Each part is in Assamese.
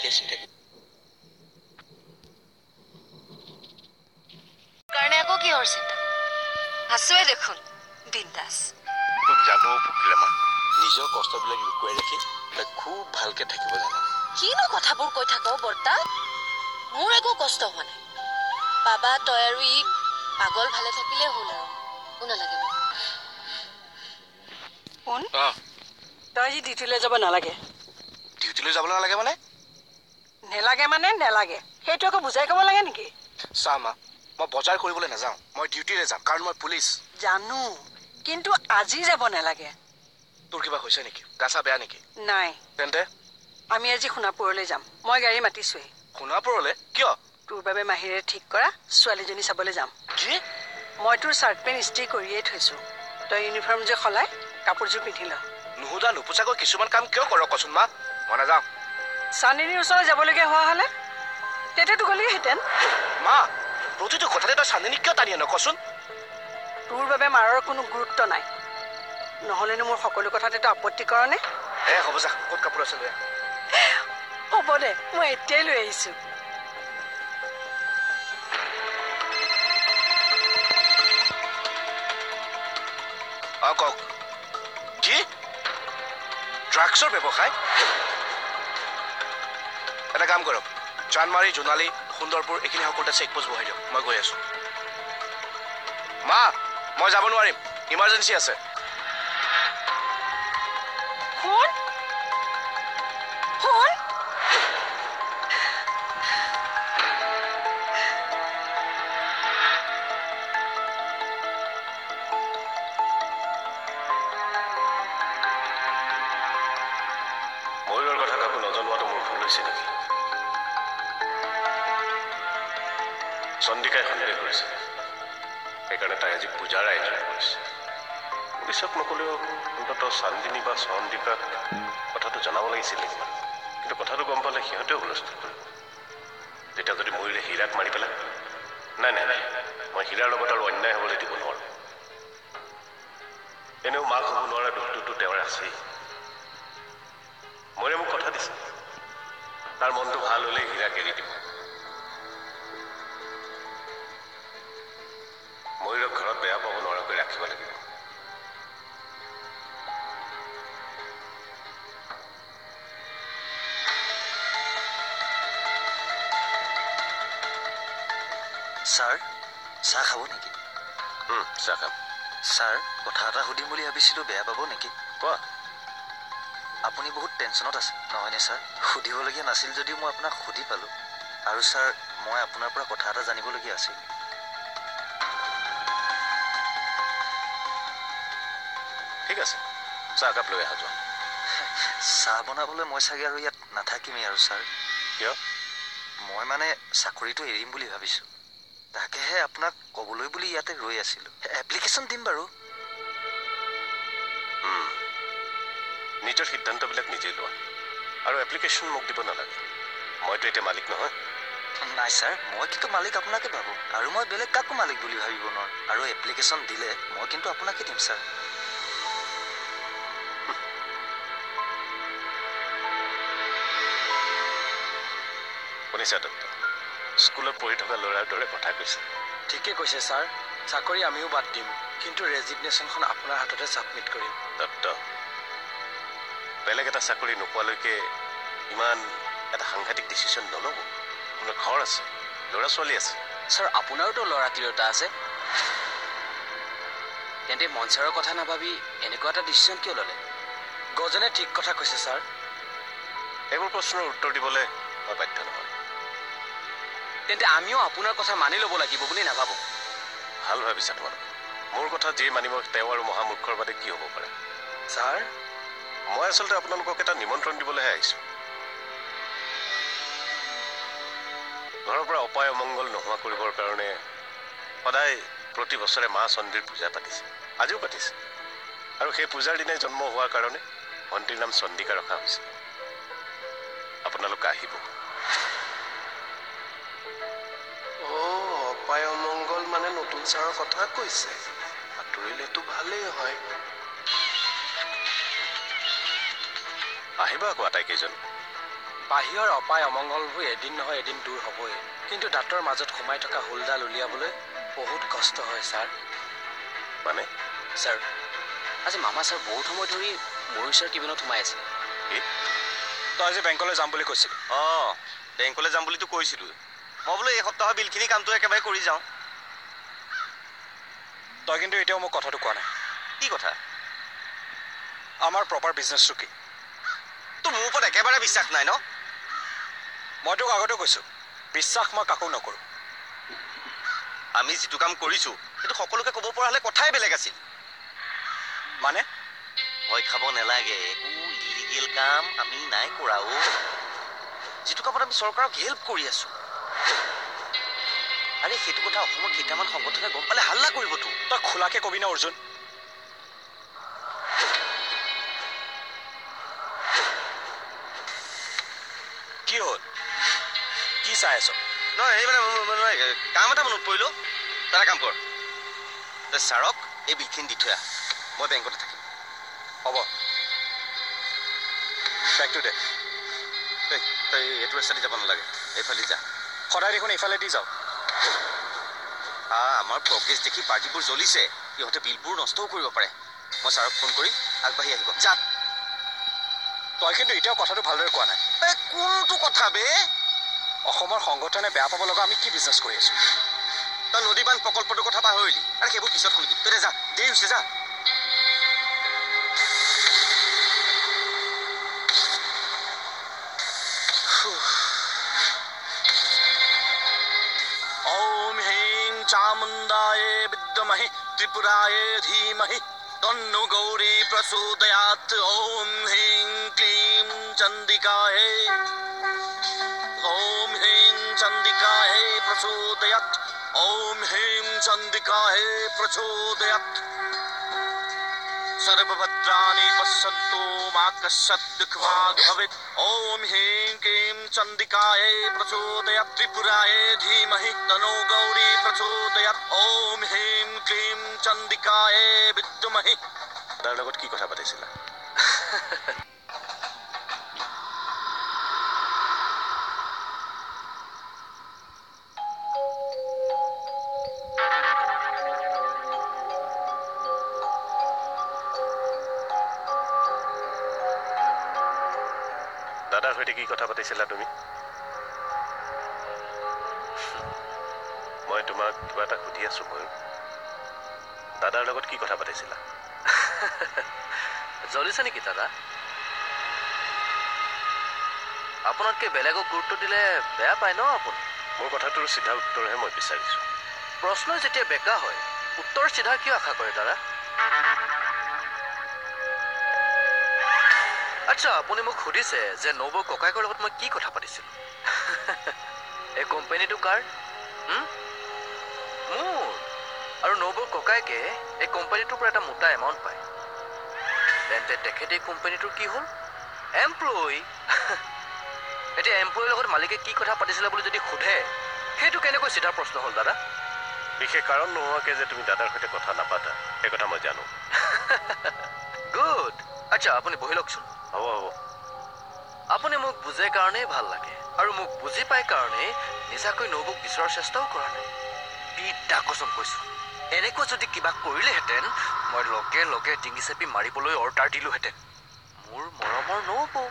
তই চিন্তা কাৰণে আকৌ কিহৰ চিন্তা আছোৱে দেখোন বিন্দাস তোক জানো ফুকিলে মা নিজৰ কষ্টবিলাক লুকুৱাই ৰাখি তই খুব ভালকে থাকিব জানো কিনো কথাবোৰ কৈ থাক বৰ্তা মোৰ একো কষ্ট হোৱা নাই বাবা তই আৰু ই পাগল ভালে থাকিলে হ'ল আৰু কোন লাগে কোন তই আজি ডিউটিলৈ যাব নালাগে ডিউটিলৈ যাবলৈ নালাগে মানে নেলাগে সেইটো আকৌ বুজাই ক'ব লাগে নেকি চা মা মই বজাৰ কৰিবলৈ নাযাওঁ মই ডিউটিলৈ যাম কাৰণ মই পুলিচ জানো কিন্তু আজি যাব নালাগে তোৰ কিবা হৈছে নেকি গাছা বেয়া নেকি নাই তেন্তে আমি আজি সোণাপুৰলৈ যাম মই গাড়ী মাতিছোৱেই সোণাপুৰলৈ কিয় তোৰ বাবে মাহিৰে ঠিক কৰা ছোৱালীজনী চাবলৈ যাম কি মই তোৰ চাৰ্ট পেণ্ট ইস্ত্ৰি কৰিয়েই থৈছোঁ তই ইউনিফৰ্ম যে সলাই কাপোৰযোৰ পিন্ধি ল নুসুধা নুপুচাকৈ কিছুমান কাম কিয় কৰ কচোন মা মই নাযাওঁ চান্দিনীৰ ওচৰলৈ যাবলগীয়া হোৱা হ'লে তেতিয়াতো গ'লিহেঁতেন মা প্ৰতিটো কথাতে তই চান্দিনীক কিয় টানি আন কচোন তোৰ বাবে মাৰৰ কোনো গুৰুত্ব নাই নহ'লেনো মোৰ সকলো কথাতেতো আপত্তি কৰ নে হ'ব যা ক'ত কাপোৰ আছে লৈ হ'ব দে মই এতিয়াই লৈ আহিছোঁ কওক কি ড্ৰাগছৰ ব্যৱসায় এটা কাম কৰক চানমাৰী জোনালী সুন্দৰপুৰ এইখিনি সকলোতে চেক পোষ্ট বহাই দিয়ক মই গৈ আছো মা মই যাব নোৱাৰিম ইমাৰ্জেঞ্চি আছে ময়ূৰৰ কথা কাকো নজনোৱাটো মোৰ ভুল হৈছে নেকি চন্দিকাই সন্দেহ কৰিছে সেইকাৰণে তাই আজি পূজাৰ আয়োজন কৰিছে পুলিচক নকলেও অন্ততঃ চান্দিনী বা চন্দিকাক কথাটো জনাব লাগিছিল নেকি কিন্তু কথাটো গম পালে সিহঁতেও হুলস্থুল কৰে তেতিয়া যদি ময়ূৰে হীৰাক মাৰি পেলাই নাই মই হীৰাৰ লগত আৰু অন্যায় হ'বলৈ দিব নোৱাৰো এনেও মাক হ'ব নোৱাৰা দুখটোতো তেওঁৰ আছেই ময়ূৰে মোক কথা দিছে তাৰ মনটো ভাল হ'লে হীৰাক এৰি দিব ময়ূৰক ঘৰত বেয়া পাব নোৱাৰাকৈ ৰাখিব লাগিব ছাৰ চাহ খাব নেকি চাহ খাম ছাৰ কথা এটা সুধিম বুলি ভাবিছিলোঁ বেয়া পাব নেকি কোৱা আপুনি বহুত টেনশ্যনত আছে নহয়নে ছাৰ সুধিবলগীয়া নাছিল যদিও মই আপোনাক সুধি পালোঁ আৰু ছাৰ মই আপোনাৰ পৰা কথা এটা জানিবলগীয়া আছিল ঠিক আছে চাহ একাপ লৈ আহা যোৱা চাহ বনাবলৈ মই চাগে আৰু ইয়াত নাথাকিমেই আৰু ছাৰ কিয় মই মানে চাকৰিটো এৰিম বুলি ভাবিছোঁ তাকেহে আপোনাক ক'বলৈ বুলি ইয়াতে ৰৈ আছিলোঁ এপ্লিকেশ্যন দিম বাৰু নিজৰ সিদ্ধান্তবিলাক নিজেই লোৱা আৰু এপ্লিকেশ্যন মোক দিব নালাগে মইতো এতিয়া মালিক নহয় নাই ছাৰ মই কিন্তু মালিক আপোনাকে ভাবোঁ আৰু মই বেলেগ কাকো মালিক বুলি ভাবিব নোৱাৰোঁ আৰু এপ্লিকেশ্যন দিলে মই কিন্তু আপোনাকে দিম ছাৰ শুনিছা দত্ত স্কুলত পঢ়ি থকা ল'ৰাৰ দৰে কথা কৈছে ঠিকে কৈছে ছাৰ চাকৰি আমিও বাদ দিম কিন্তু ৰেজিগনেশ্যনখন আপোনাৰ হাততে ছাবমিট কৰিম দত্ত বেলেগ এটা চাকৰি নোপোৱালৈকে ইমান এটা সাংঘাতিক ডিচিশ্যন নল'ব আপোনাৰ ঘৰ আছে ল'ৰা ছোৱালী আছে ছাৰ আপোনাৰোতো ল'ৰা তিৰোতা আছে তেন্তে মঞ্চাৰৰ কথা নাভাবি এনেকুৱা এটা ডিচিশ্যন কিয় ল'লে গজনে ঠিক কথা কৈছে ছাৰ এইবোৰ প্ৰশ্নৰ উত্তৰ দিবলৈ মই বাধ্য নহয় তেন্তে আমিও আপোনাৰ কথা মানি ল'ব লাগিব বুলি নাভাবোঁ ভাল ভাবিছা তোমালোকে মোৰ কথা যি মানিব তেওঁ আৰু মহামূৰ্খৰ বাদে কি হ'ব পাৰে ছাৰ মই আচলতে আপোনালোকক এটা নিমন্ত্ৰণ দিবলৈহে আহিছোঁ ঘৰৰ পৰা অপায় অমংগল নোহোৱা কৰিবৰ কাৰণে সদায় প্ৰতি বছৰে মা চণ্ডীৰ পূজা পাতিছে আজিও পাতিছে আৰু সেই পূজাৰ দিনাই জন্ম হোৱাৰ কাৰণে ভণ্টিৰ নাম চণ্ডিকা ৰখা হৈছে আপোনালোকে আহিব অপায় অমংগল মানে নতুন ছাৰৰ কথা কৈছে আঁতৰিলেতো ভালেই হয় আহিবা আকৌ আটাইকেইজন বাহিৰৰ অপায় অমংগলবোৰ এদিন নহয় এদিন দূৰ হ'বই, কিন্তু দাঁতৰ মাজত সোমাই থকা হুলডাল উলিয়াবলৈ বহুত কষ্ট হয় ছাৰ। মানে ছাৰ, আজি মামা ছাৰ বহুত সময় ধৰি ময়ূৰ ছাৰ কেবিনত সোমাই আছে। তই আজি বেংকলৈ যাম বুলি কৈছিলি। বেংকলৈ যাম বুলিতো কৈছিলোৱে। মই বোলো এই সপ্তাহৰ বিলখিনি কামটো একেবাৰে কৰি যাওঁ। তই কিন্তু এতিয়াও মোক কথাটো কোৱা নাই। কি কথা? আমাৰ প্ৰপাৰ বিজনেছটো কি? তোৰ মোৰ ওপৰত একেবাৰে বিশ্বাস নাই ন? মই তোক আগতে কৈছোঁ, বিশ্বাস মই কাকো নকৰোঁ। আমি যিটো কাম কৰিছোঁ সেইটো সকলোকে ক'ব পৰা হ'লে কথাই বেলেগ আছিল। মানে ভয় খাব নালাগে, একো ইলিগেল কাম আমি নাই কৰা। যিটো কামত আমি চৰকাৰক হেল্প কৰি আছোঁ। আৰে সেইটো কথা অসমৰ কেইটামান সংগঠনে গম পালে হাল্লা কৰিবতো। তই খোলাকে কবি না অৰ্জুন? কি হ'ল? কি চাই আছ? নহয় এই মানে কাম এটা মনত পৰিলো। তই এটা কাম কৰ, তই ছাৰক এই বিলখিনি দি থৈ আহ, মই বেংকতে থাকিম। হ'ব, বেগটো দে। তই এইটো ৰাস্তাদি যাব নালাগে, এইফালে যা। সদায় দেখোন এইফালে দি যাওঁ। আমাৰ প্ৰগ্ৰেছ দেখি পাৰ্টিবোৰ জ্বলিছে, সিহঁতে বিলবোৰ নষ্টও কৰিব পাৰে। মই ছাৰক ফোন কৰিম, আগবাঢ়ি আহিব। যা। তই কিন্তু এতিয়াও কথাটো ভালদৰে কোৱা নাই। কোনটো কথা বে? অসমৰ সংগঠনে বেয়া পাব লগা আমি কি বিজনেছ কৰি আছোঁ? তই নদীবান্ধ প্ৰকল্পটোৰ কথা পাহৰিলি। আৰু সেইবোৰ পিছত শুনিবি। তই যা, দেৰি হৈছে, যা। ओम ह्रीं चामुण्डाये विद्महे त्रिपुराये धीमहि तन्नो गौरी प्रचोदयात्। ओम ह्रीं क्लीं चण्डिकायै, ओम ह्रीं चण्डिकायै प्रचोदयात्। ओम ह्रीं चण्डिकायै प्रचोदयात्। सर्वभद्राणि पश्यन्तु मा कश्चित् दुःखभाग् भवेत्। ओम ह्रीं क्लीं चण्डिकायै प्रचोदयात्। त्रिपुरायै धीमहि तन्नो गौरी प्रचोदयात्। ओम ह्रीं क्लीं चण्डिकायै विद्महि। তাৰ লগত কি কথা পাতিছিলা? দাদাৰ সৈতে কি কথা পাতিছিলা তুমি? মই তোমাক কিবা এটা সুধি আছো। মই দাদাৰ লগত কি কথা পাতিছিলা? জ্বলিছে নেকি দাদা? আপোনাতকৈ বেলেগক গুৰুত্ব দিলে বেয়া পায় ন আপুনি? মোৰ কথাটোৰ চিধা উত্তৰহে মই বিচাৰিছোঁ। প্ৰশ্ন যেতিয়া বেকা হয়, উত্তৰ চিধা কিয় আশা কৰে দাদা? আচ্ছা, আপুনি মোক সুধিছে যে নবৌৰ ককায়েকৰ লগত মই কি কথা পাতিছিলোঁ। এই কোম্পানীটো কাৰ? মোৰ। আৰু নবৌৰ ককায়েকে এই কোম্পানীটোৰ পৰা এটা মোটা এমাউণ্ট পায়। তেন্তে তেখেতে এই কোম্পানীটোৰ কি হ'ল? এমপ্লয়ী। এতিয়া এমপ্লয়ীৰ লগত মালিকে কি কথা পাতিছিলে বুলি যদি সোধে, সেইটো কেনেকৈ চিধা প্ৰশ্ন হ'ল দাদা? বিশেষ কাৰণ নোহোৱাকৈ যে তুমি দাদাৰ সৈতে কথা নাপাতা, সেই কথা মই জানো। গুড। আচ্ছা, আপুনি বহি লওকচোন। হ'ব হ'ব। আপুনি মোক বুজে কাৰণেই ভাল লাগে, আৰু মোক বুজি পায় কাৰণেই নিজাকৈ নবৌক বিচৰাৰ চেষ্টাও কৰা নাই। পিতা কচম কৈছোঁ, এনেকৈ যদি কিবা কৰিলেহেঁতেন মই লগে লগে ডিঙি চেপি মাৰিবলৈ অৰ্ডাৰ দিলোহেঁতেন। মোৰ মৰমৰ নবৌ।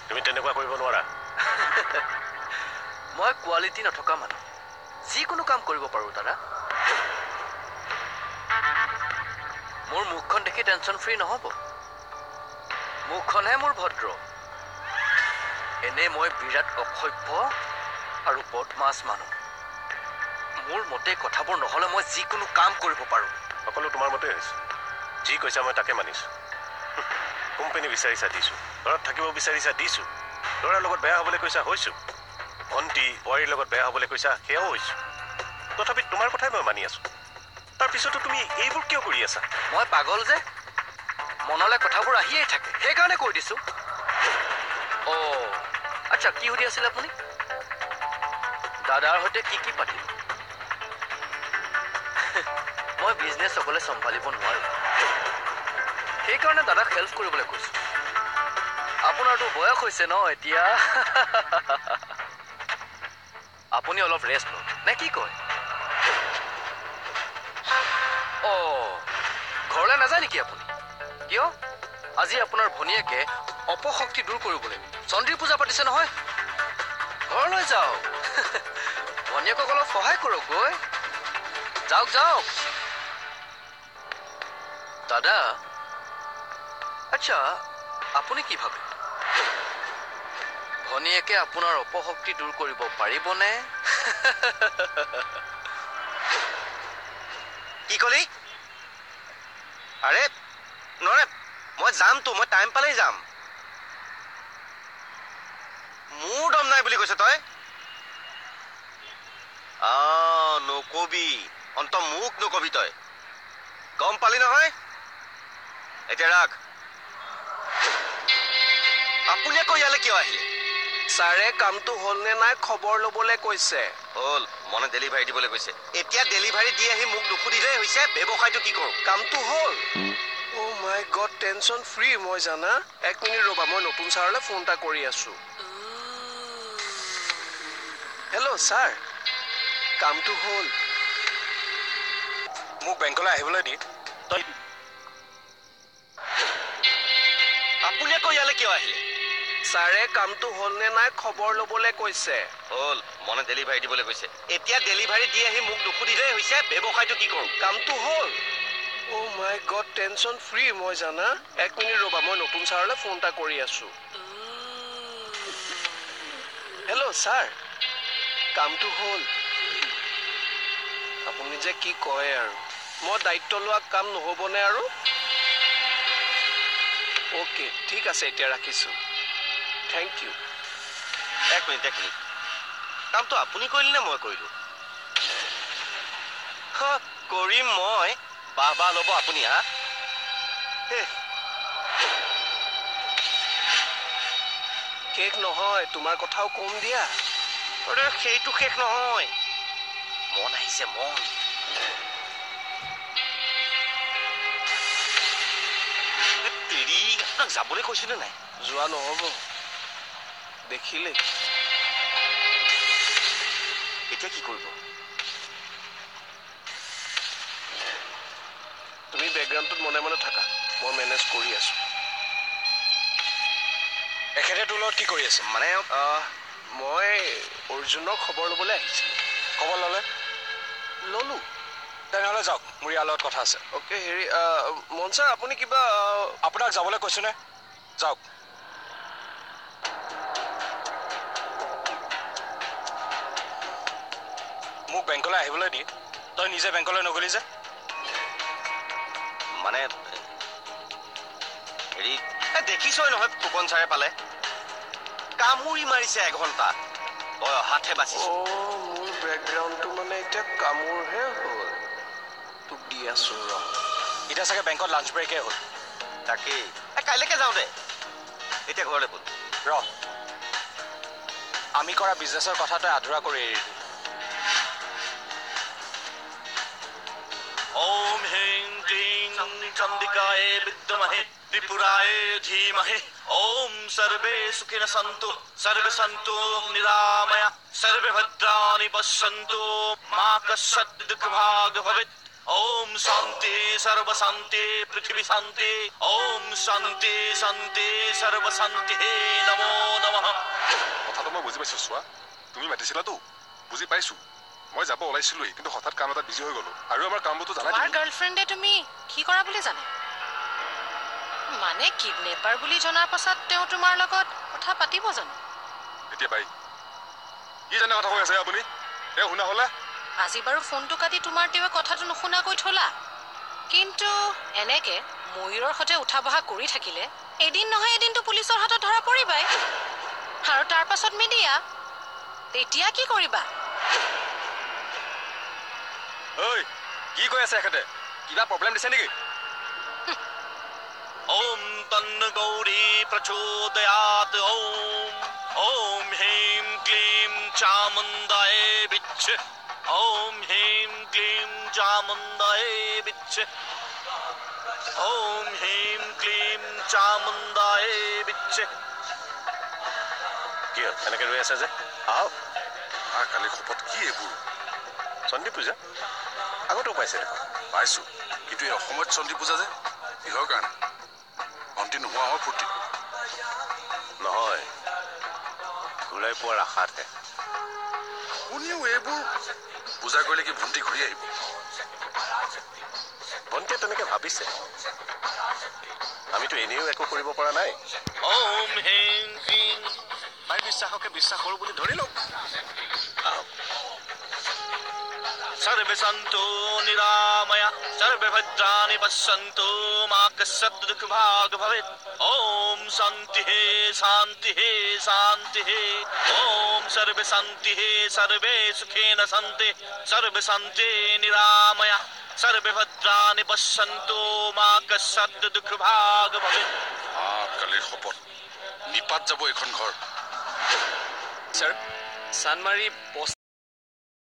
তুমি তেনেকুৱা কৰিব নোৱাৰা। মই কোৱালিটি নথকা মানুহ, যিকোনো কাম কৰিব পাৰোঁ দাদা। মোৰ মুখখন দেখি টেনশ্যন ফ্ৰী নহ'ব। মুখখনহে মোৰ ভদ্ৰ। এনেই মই বিৰাট অসভ্য আৰু বদমাছ মানুহ। মোৰ মতে কথাবোৰ নহ'লে মই যিকোনো কাম কৰিব পাৰোঁ। সকলো তোমাৰ মতেই হৈছে। যি কৈছা মই তাকে মানিছোঁ। কোম্পানী বিচাৰিছা দিছোঁ, ঘৰত থাকিব বিচাৰিছা দিছোঁ, ল'ৰাৰ লগত বেয়া হ'বলৈ কৈছা হৈছোঁ, ভণ্টি বোৱাৰীৰ লগত বেয়া হ'বলৈ কৈছা সেয়াও হৈছোঁ। তথাপি তোমাৰ কথাই মই মানি আছোঁ। তাৰপিছতো তুমি এইবোৰ কিয় কৰি আছা? মই পাগল যে, মনলৈ কথাবোৰ আহিয়েই থাকে, সেইকাৰণে কৈ দিছোঁ। আচ্ছা, কি সুধি আছিল আপুনি? দাদাৰ সৈতে কি কি পাতিল? মই বিজনেছ অকলে চম্ভালিব নোৱাৰোঁ, সেইকাৰণে দাদাক হেল্প কৰিবলৈ কৈছোঁ। আপোনাৰতো বয়স হৈছে ন এতিয়া আপুনি অলপ ৰেষ্ট লওক নে কি কয় ঘৰলৈ নাযায় নেকি আপুনি কিয় আজি আপোনাৰ ভনীয়েকে অপশক্তি দূৰ কৰিবলৈ চন্দ্ৰী পূজা পাতিছে নহয় ঘৰলৈ যাওক ভনীয়েকক অলপ সহায় কৰক গৈ যাওক যাওক দাদা আচ্ছা আপুনি কি ভাবে ভনীয়েকে আপোনাৰ অপশক্তি দূৰ কৰিব পাৰিবনে কি কলি আৰে নৰে মই যামতো মই টাইম পালেই যাম মোৰ দম নাই বুলি কৈছে তই নকবি অন্ত মোক নকবি তই গম পালি নহয় এতিয়া ৰাখ আপুনি আকৌ ইয়ালৈ কিয় আহিলে ছাৰে কামটো হ'ল নে নাই খবৰ ল'বলৈ কৈছে হ'ল মনে ডেলিভাৰী দিবলৈ কৈছে এতিয়া ডেলিভাৰী দি আহি মোক নুসুধিলেই হৈছে ব্যৱসায়টো কি কৰোঁ কামটো হ'ল অ' মাই গড টেনশ্যন ফ্ৰী মই জানা 1 মিনিট ৰ'বা মই নতুন ছাৰলৈ ফোন এটা কৰি আছোঁ হেল্ল' ছাৰ কামটো হ'ল মোক বেংকলৈ আহিবলৈ দি তই আপুনি আকৌ ইয়ালৈ কিয় আহিলে ছাৰে কামটো হ'ল নে নাই খবৰ ল'বলৈ কৈছে হ'ল মনে ডেলিভাৰী দিবলৈ কৈছে এতিয়া ডেলিভাৰী দি আহি মোক নুসুধিলেই হৈছে ব্যৱসায়টো কি কৰোঁ কামটো হ'ল অ' মাই গড টেনশ্যন ফ্ৰী মই জানা 1 মিনিট ৰ'বা মই নতুন ছাৰলৈ ফোন এটা কৰি আছোঁ হেল্ল' ছাৰ কামটো হ'ল আপুনি যে কি কয় আৰু মই দায়িত্ব লোৱা কাম নহ'বনে আৰু অ'কে ঠিক আছে এতিয়া ৰাখিছোঁ থেংক ইউ 1 মিনিট কামটো আপুনি কৰিলে নে মই কৰিলোঁ কৰিম মই বাহ ল'ব আপুনি হা শেষ নহয় তোমাৰ কথাও কম দিয়া সেইটো শেষ নহয় মন আহিছে মন আপোনাক যাবলৈ কৈছিলে নাই যোৱা নহ'ব দেখিলে এতিয়া কি কৰিব তুমি বেকগ্ৰাউণ্ডটোত মনে মনে থাকা মই মেনেজ কৰি আছোঁ এখেতে তোৰ লগত কি কৰি আছে মানে মই অৰ্জুনক খবৰ ল'বলৈ আহিছিলোঁ খবৰ ল'লোঁ তেনেহ'লে যাওক মোৰ ইয়াৰ লগত কথা আছে অ'কে হেৰি মন ছাৰ আপুনি কিবা আপোনাক যাবলৈ কৈছোনে যাওক মোক বেংকলৈ আহিবলৈ দি তই নিজে বেংকলৈ নগলি যে মানে হেৰি দেখিছই নহয় ফুকন ছাৰে পালে কামুৰি মাৰিছে 1 ঘণ্টা তই অহাতহে বাচিছ মোৰ বেকগ্ৰাউণ্ডটো মানে এতিয়া কামোৰহে হ'ল তোক দি আছো ৰ এতিয়া চাগে বেংকত লাঞ্চ ব্ৰেকে হ'ল তাকেই কাইলৈকে যাওঁ দে এতিয়া ঘৰলৈ বল ৰ আমি কৰা বিজনেছৰ কথা তই আধৰুৱা কৰি এৰিলি ओम ह्रीं क्लीं चंडिकाय विद्महे त्रिपुराय धीमहि ओम सर्वे सुखिनः सन्तु सर्वे सन्तु निरामय सर्वे भद्राणि पश्यन्तु मा कश्चित् दुःखभाग् भवेत् ओम शान्ति सर्व शान्ति पृथ्वी शान्ति ओम शान्ति शान्ति सर्व शान्ति नमो नमः কথাটো মই বুজি পাইছো চোৱা তুমি মাতিছিলাতো বুজি পাইছো মই যাব ওলাইছিলোই কিন্তু হঠাৎ কাম এটা বিজি হৈ গলো আৰু আমাৰ কামবোৰটো জানাই তোমাৰ গাৰ্লফ্ৰেণ্ডে তুমি কি কৰা বুলি জানে মানে কিডনেপাৰ বুলি জনাৰ পাছত তেওঁ তোমাৰ লগত কথা পাতিব জানো এতিয়া বাই কি জানে কথা কৈ আছে আপুনি শুনা হলে আজি বাৰু ফোনটো কাটি তোমাৰ তেওঁ কথাটো নুশুনাকৈ থলা কিন্তু এনেকে ময়ূৰৰ সতে উঠা বহা কৰি থাকিলে এদিন নহয় এদিনটো পুলিচৰ হাতত ধৰা পৰিবাই আৰু তাৰ পাছত মিডিয়া তেতিয়া কি কৰিবা ঐ কি কৈ আছে এখেতে কিবা প্ৰব্লেম দিছে নেকি ओम तन्न गौरी प्रचोदयात् ओम ह्रीं क्लीं चामुण्डाय विच्छ ओम ह्रीं क्लीं चामुण्डाय विच्छ ओम ह्रीं क्लीं चामुण्डाय विच्छ বাহিৰত এনেকৈ ৰৈ আছে যে আহক মা কালি শপত কি এইবোৰ চণ্ডী পূজা আগতেও পাইছে দেখোন পাইছোঁ কিন্তু এই অসমত চণ্ডী পূজা যে কিহৰ কাৰণে ভণ্টি নোহোৱা হোৱা ফূৰ্তি নহয় ঘূৰাই পোৱাৰ আশাতহে কোনেও এইবোৰ পূজা কৰিলে কি ভণ্টি ঘূৰি আহিব ভণ্টিয়ে তেনেকৈ ভাবিছে আমিতো এনেও একো কৰিব পৰা নাই ওম হেং ক্ৰীং তাইৰ বিশ্বাসকে বিশ্বাস কৰোঁ বুলি ধৰি লওক আহক सर्वे सन्तु निरामया सर्वे भद्राणि पश्यन्तु मा कश्चित् दुःखभाग् भवेत् ॐ शान्तिः शान्तिः शान्तिः ॐ सर्वे शान्तिः सर्वे सुखेन सन्ति सर्वे शान्ति निरामया सर्वे भद्राणि पश्यन्तु मा कश्चित् दुःखभाग् भवेत् কালিৰ শপত নিপাত যাব এইখন ঘৰ ছাৰ চানমাৰি